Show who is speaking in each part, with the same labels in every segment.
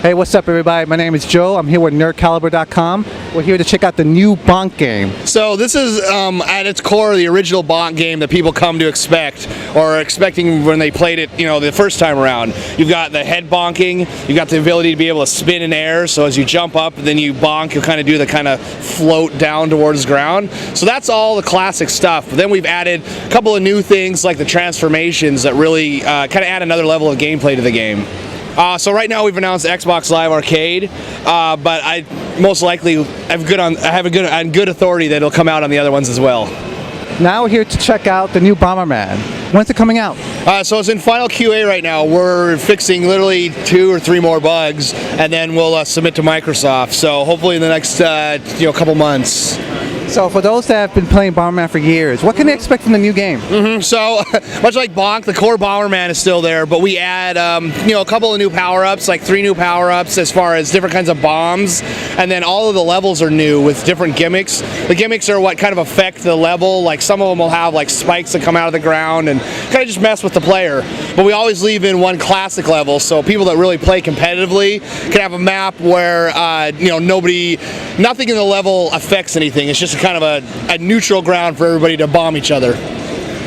Speaker 1: Hey, what's up, everybody? My name is Joe. I'm here with NerdCaliber.com. We're here to check out the new Bonk game.
Speaker 2: So this is, at its core, the original Bonk game that people come to expect, or are expecting when they played it, the first time around. You've got the head bonking. You've got the ability to be able to spin in air. So as you jump up, then you bonk. You'll kind of do the kind of float down towards the ground. So that's all the classic stuff. But then we've added a couple of new things like the transformations that really kind of add another level of gameplay to the game. So right now we've announced Xbox Live Arcade, but I most likely have good authority that it'll come out on the other ones as well.
Speaker 1: Now we're here to check out the new Bomberman. When's it coming out?
Speaker 2: So it's in final QA right now. We're fixing literally 2 or 3 more bugs, and then we'll submit to Microsoft. So hopefully in the next couple months.
Speaker 1: So for those that have been playing Bomberman for years, what can they expect from the new game?
Speaker 2: So much like Bonk, the core Bomberman is still there, but we add a couple of new power-ups, like 3 new power-ups as far as different kinds of bombs, and then all of the levels are new with different gimmicks. The gimmicks are what kind of affect the level. Like some of them will have like spikes that come out of the ground and kind of just mess with the player. But we always leave in one classic level, so people that really play competitively can have a map where nothing in the level affects anything. It's just kind of a neutral ground for everybody to bomb each other.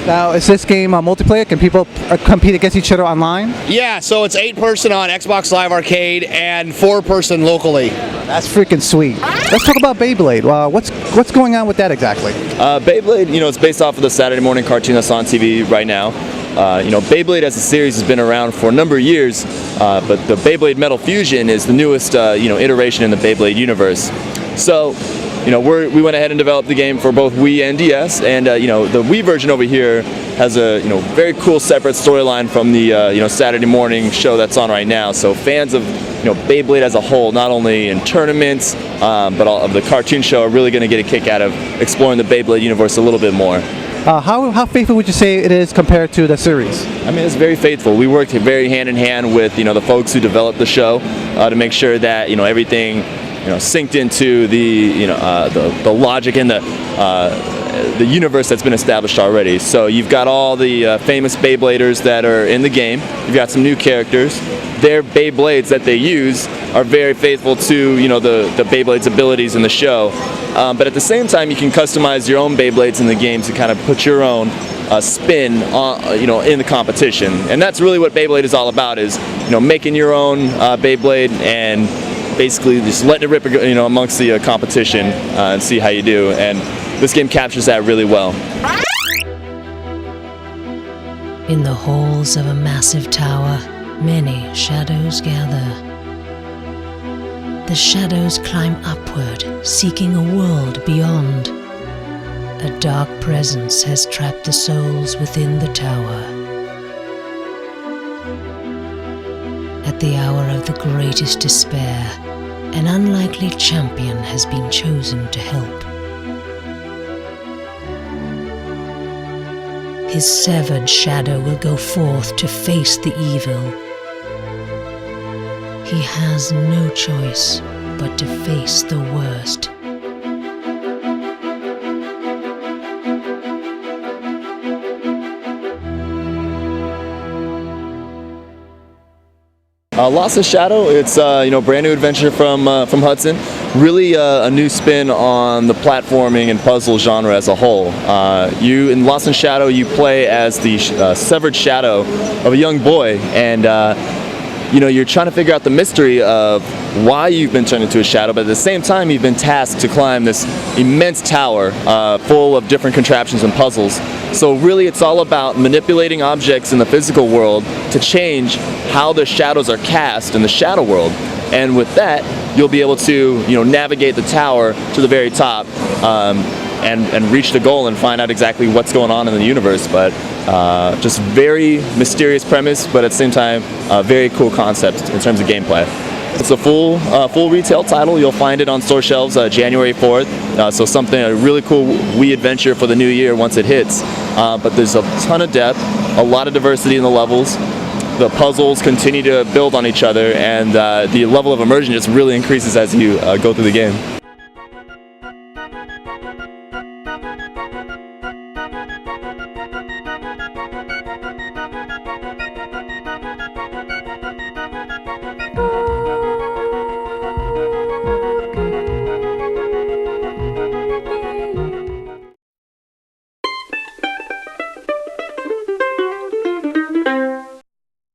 Speaker 1: Now, is this game multiplayer? Can people compete against each other online?
Speaker 2: Yeah, so it's 8-person on Xbox Live Arcade and 4-person locally.
Speaker 1: That's freaking sweet. Let's talk about Beyblade. What's going on with that exactly?
Speaker 3: Beyblade, it's based off of the Saturday morning cartoon that's on TV right now. Beyblade as a series has been around for a number of years, but the Beyblade Metal Fusion is the newest, iteration in the Beyblade universe. So, we went ahead and developed the game for both Wii and DS, and the Wii version over here has a very cool separate storyline from the Saturday morning show that's on right now. So fans of Beyblade as a whole, not only in tournaments but all of the cartoon show, are really going to get a kick out of exploring the Beyblade universe a little bit more.
Speaker 1: How faithful would you say it is compared to the series?
Speaker 3: I mean, it's very faithful. We worked very hand in hand with the folks who developed the show to make sure that everything synced into the logic and the universe that's been established already. So you've got all the famous Beybladers that are in the game. You've got some new characters. Their Beyblades that they use are very faithful to the Beyblade's abilities in the show. But at the same time, you can customize your own Beyblades in the game to kind of put your own spin on, in the competition. And that's really what Beyblade is all about: is making your own Beyblade and basically just letting it rip, amongst the competition and see how you do. And this game captures that really well.
Speaker 4: In the halls of a massive tower, many shadows gather. The shadows climb upward, seeking a world beyond. A dark presence has trapped the souls within the tower. At the hour of the greatest despair, an unlikely champion has been chosen to help. His severed shadow will go forth to face the evil. He has no choice but to face the worst.
Speaker 3: Lost in Shadow, it's brand new adventure from Hudson. Really a new spin on the platforming and puzzle genre as a whole. In Lost in Shadow, you play as the severed shadow of a young boy, and you're trying to figure out the mystery of why you've been turned into a shadow, but at the same time you've been tasked to climb this immense tower full of different contraptions and puzzles. So really it's all about manipulating objects in the physical world to change how the shadows are cast in the shadow world. And with that, you'll be able to navigate the tower to the very top and reach the goal and find out exactly what's going on in the universe. But just very mysterious premise, but at the same time, very cool concept in terms of gameplay. It's a full retail title. You'll find it on store shelves January 4th. So a really cool Wii adventure for the new year once it hits. But there's a ton of depth, a lot of diversity in the levels. The puzzles continue to build on each other, and the level of immersion just really increases as you go through the game.